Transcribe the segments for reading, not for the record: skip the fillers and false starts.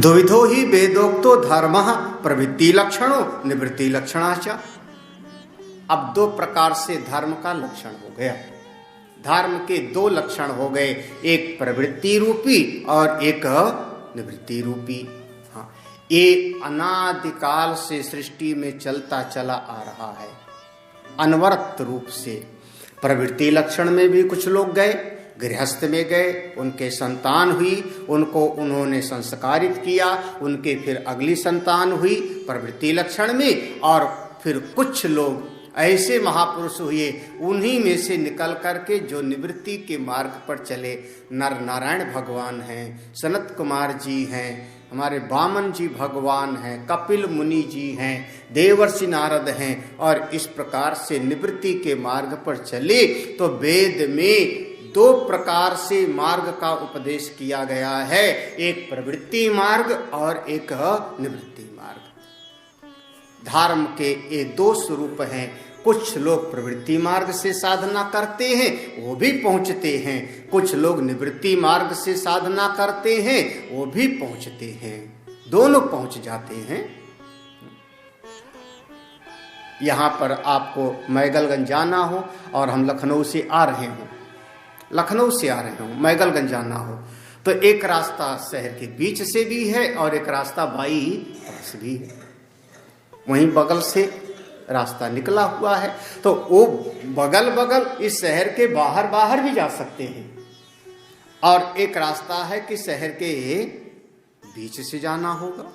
द्विविधो ही वेदोक्तो धर्म प्रवृत्ति लक्षणों निवृत्ति लक्षणाच। अब दो प्रकार से धर्म का लक्षण हो गया। धर्म के दो लक्षण हो गए, एक प्रवृत्ति रूपी और एक निवृत्ति रूपी। हाँ, ये अनादिकाल से सृष्टि में चलता चला आ रहा है अनवरत रूप से। प्रवृत्ति लक्षण में भी कुछ लोग गए, गृहस्थ में गए, उनके संतान हुई, उनको उन्होंने संस्कारित किया, उनके फिर अगली संतान हुई प्रवृत्ति लक्षण में, और फिर कुछ लोग ऐसे महापुरुष हुए उन्हीं में से निकल करके जो निवृत्ति के मार्ग पर चले। नर नारायण भगवान हैं, सनत कुमार जी हैं, हमारे वामन जी भगवान हैं, कपिल मुनि जी हैं, देवर्षि नारद हैं, और इस प्रकार से निवृत्ति के मार्ग पर चले। तो वेद में दो प्रकार से मार्ग का उपदेश किया गया है, एक प्रवृत्ति मार्ग और एक निवृत्ति मार्ग। धर्म के ये दो स्वरूप हैं। कुछ लोग प्रवृत्ति मार्ग से साधना करते हैं, वो भी पहुंचते हैं। कुछ लोग निवृत्ति मार्ग से साधना करते हैं, वो भी पहुंचते हैं। दोनों पहुंच जाते हैं। यहां पर आपको मैगलगंज जाना हो और हम लखनऊ से आ रहे हो, मैगलगंज जाना हो, तो एक रास्ता शहर के बीच से भी है और एक रास्ता बाई पास भी है, वहीं बगल से रास्ता निकला हुआ है। तो वो बगल बगल इस शहर के बाहर बाहर भी जा सकते हैं, और एक रास्ता है कि शहर के बीच से जाना होगा।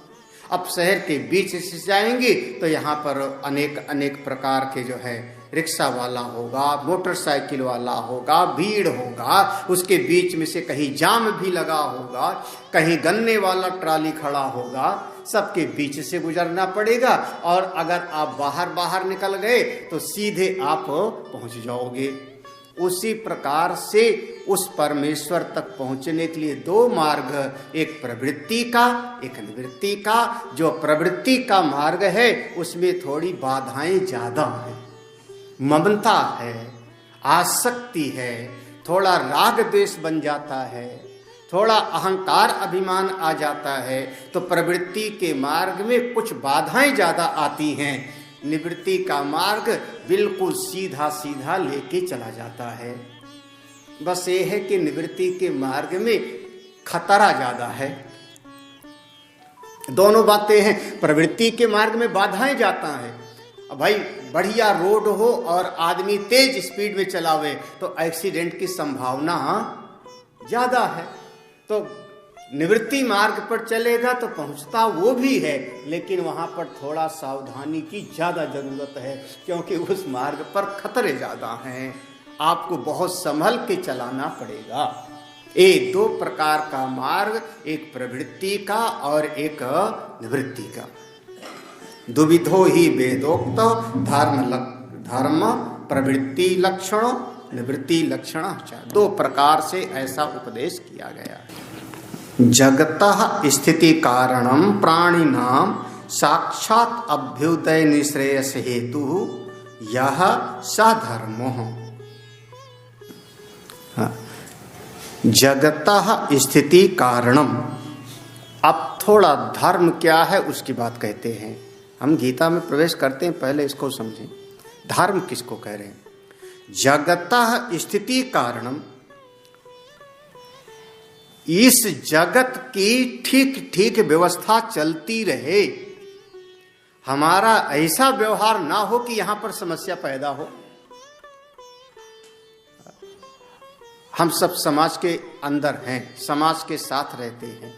अब शहर के बीच से जाएंगे तो यहाँ पर अनेक प्रकार के जो है रिक्शा वाला होगा, मोटरसाइकिल वाला होगा, भीड़ होगा, उसके बीच में से कहीं जाम भी लगा होगा, कहीं गन्ने वाला ट्राली खड़ा होगा, सबके बीच से गुजरना पड़ेगा। और अगर आप बाहर निकल गए तो सीधे आप पहुंच जाओगे। उसी प्रकार से उस परमेश्वर तक पहुंचने के लिए दो मार्ग, एक प्रवृत्ति का, एक निवृत्ति का। जो प्रवृत्ति का मार्ग है उसमें थोड़ी बाधाएं ज्यादा है, ममता है, आसक्ति है, थोड़ा राग द्वेष बन जाता है, थोड़ा अहंकार अभिमान आ जाता है। तो प्रवृत्ति के मार्ग में कुछ बाधाएं ज्यादा आती हैं। निवृत्ति का मार्ग बिल्कुल सीधा सीधा लेके चला जाता है। बस ये है कि निवृत्ति के मार्ग में खतरा ज्यादा है। दोनों बातें हैं। प्रवृत्ति के मार्ग में बाधाएं जाता है। अब भाई बढ़िया रोड हो और आदमी तेज स्पीड में चलावे तो एक्सीडेंट की संभावना ज्यादा है। तो निवृत्ति मार्ग पर चलेगा तो पहुंचता वो भी है, लेकिन वहां पर थोड़ा सावधानी की ज्यादा जरूरत है, क्योंकि उस मार्ग पर खतरे ज्यादा हैं। आपको बहुत संभल के चलाना पड़ेगा। ये दो प्रकार का मार्ग, एक प्रवृत्ति का और एक निवृत्ति का। दुविधो ही वेदोक्त धर्म प्रवृत्ति लक्षणों निवृत्ति लक्षण। दो प्रकार से ऐसा उपदेश किया गया। जगतः स्थिति कारणम प्राणिनाम साक्षात अभ्युदय निश्रेयस हेतु यह स धर्मो। जगतः स्थिति कारणम। अब थोड़ा धर्म क्या है उसकी बात कहते हैं। हम गीता में प्रवेश करते हैं, पहले इसको समझें। धर्म किसको कह रहे हैं? जगतः स्थिति कारणम, इस जगत की ठीक ठीक व्यवस्था चलती रहे, हमारा ऐसा व्यवहार ना हो कि यहां पर समस्या पैदा हो। हम सब समाज के अंदर हैं, समाज के साथ रहते हैं।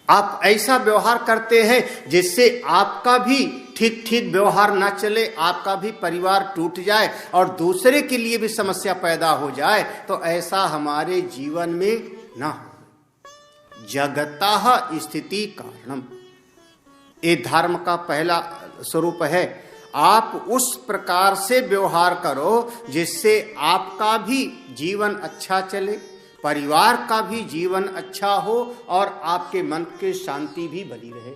आप ऐसा व्यवहार करते हैं जिससे आपका भी ठीक ठीक व्यवहार ना चले, आपका भी परिवार टूट जाए और दूसरे के लिए भी समस्या पैदा हो जाए, तो ऐसा हमारे जीवन में ना हो। जगतः स्थिति कारणम, ये धर्म का पहला स्वरूप है। आप उस प्रकार से व्यवहार करो जिससे आपका भी जीवन अच्छा चले, परिवार का भी जीवन अच्छा हो और आपके मन की शांति भी बनी रहे।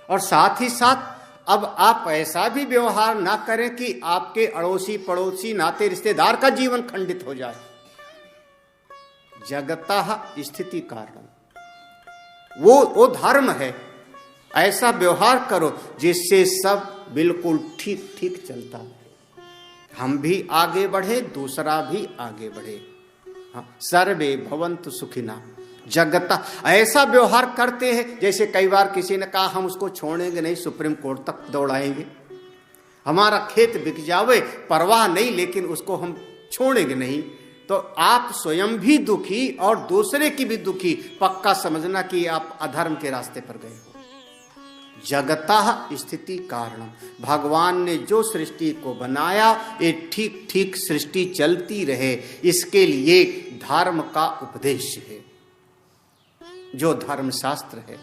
और साथ ही साथ अब आप ऐसा भी व्यवहार ना करें कि आपके अड़ोसी पड़ोसी नाते रिश्तेदार का जीवन खंडित हो जाए। जगतः स्थिति कारण, वो धर्म है। ऐसा व्यवहार करो जिससे सब बिल्कुल ठीक ठीक चलता है, हम भी आगे बढ़े, दूसरा भी आगे बढ़े। हाँ, सर्वे भवन्तु सुखिना जगता। ऐसा व्यवहार करते हैं जैसे कई बार किसी ने कहा हम उसको छोड़ेंगे नहीं, सुप्रीम कोर्ट तक दौड़ाएंगे, हमारा खेत बिक जावे परवाह नहीं, लेकिन उसको हम छोड़ेंगे नहीं। तो आप स्वयं भी दुखी और दूसरे की भी दुखी, पक्का समझना कि आप अधर्म के रास्ते पर गए हो। जगतः स्थिति कारणम, भगवान ने जो सृष्टि को बनाया ये ठीक ठीक सृष्टि चलती रहे, इसके लिए धर्म का उपदेश है, जो धर्म शास्त्र है।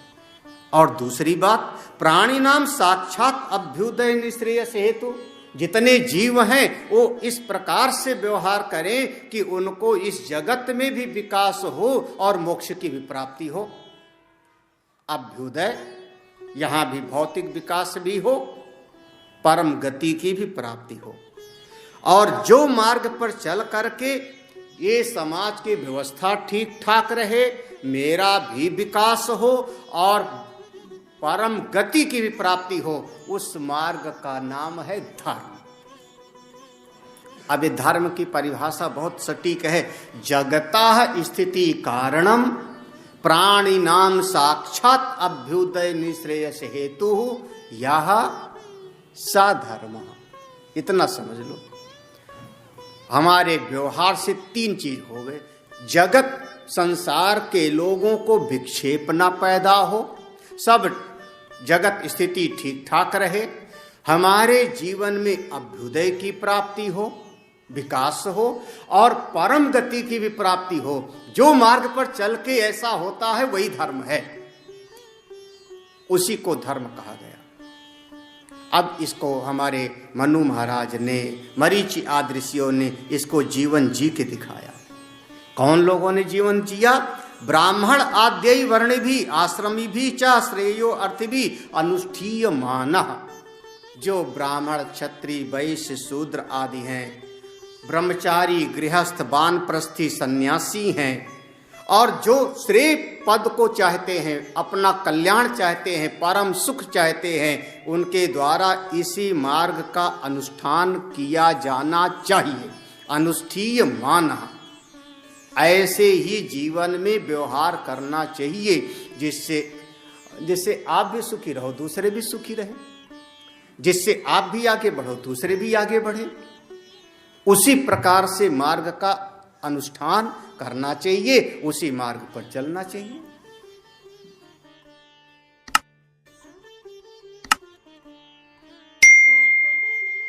और दूसरी बात, प्राणी नाम साक्षात अभ्युदय निश्रेयस हेतु, जितने जीव हैं वो इस प्रकार से व्यवहार करें कि उनको इस जगत में भी विकास हो और मोक्ष की भी प्राप्ति हो। अभ्युदय, यहां भी भौतिक विकास भी हो, परम गति की भी प्राप्ति हो, और जो मार्ग पर चल करके ये समाज की व्यवस्था ठीक ठाक रहे, मेरा भी विकास हो और परम गति की भी प्राप्ति हो, उस मार्ग का नाम है धर्म। अब ये धर्म की परिभाषा बहुत सटीक है। जगतः स्थिति कारणम प्राणी नाम साक्षात अभ्युदय निश्रेयस हेतु यह सा धर्म। इतना समझ लो, हमारे व्यवहार से तीन चीज हो गए। जगत संसार के लोगों को विक्षेप न पैदा हो, सब जगत स्थिति ठीक ठाक रहे, हमारे जीवन में अभ्युदय की प्राप्ति हो, विकास हो, और परम गति की भी प्राप्ति हो। जो मार्ग पर चल के ऐसा होता है वही धर्म है, उसी को धर्म कहा गया। अब इसको हमारे मनु महाराज ने, मरीचि आदि ऋषियों ने इसको जीवन जी के दिखाया। कौन लोगों ने जीवन जिया? ब्राह्मण आद्य वर्ण भी आश्रमी भी च श्रेयो अर्थ भी अनुष्ठीय मानः। जो ब्राह्मण क्षत्रिय वैश्य शूद्र आदि हैं, ब्रह्मचारी गृहस्थ वानप्रस्थी सन्यासी हैं, और जो श्रेय पद को चाहते हैं, अपना कल्याण चाहते हैं, परम सुख चाहते हैं, उनके द्वारा इसी मार्ग का अनुष्ठान किया जाना चाहिए। अनुष्ठीय मानः, ऐसे ही जीवन में व्यवहार करना चाहिए जिससे आप भी सुखी रहो, दूसरे भी सुखी रहे, जिससे आप भी आगे बढ़ो, दूसरे भी आगे बढ़े। उसी प्रकार से मार्ग का अनुष्ठान करना चाहिए, उसी मार्ग पर चलना चाहिए।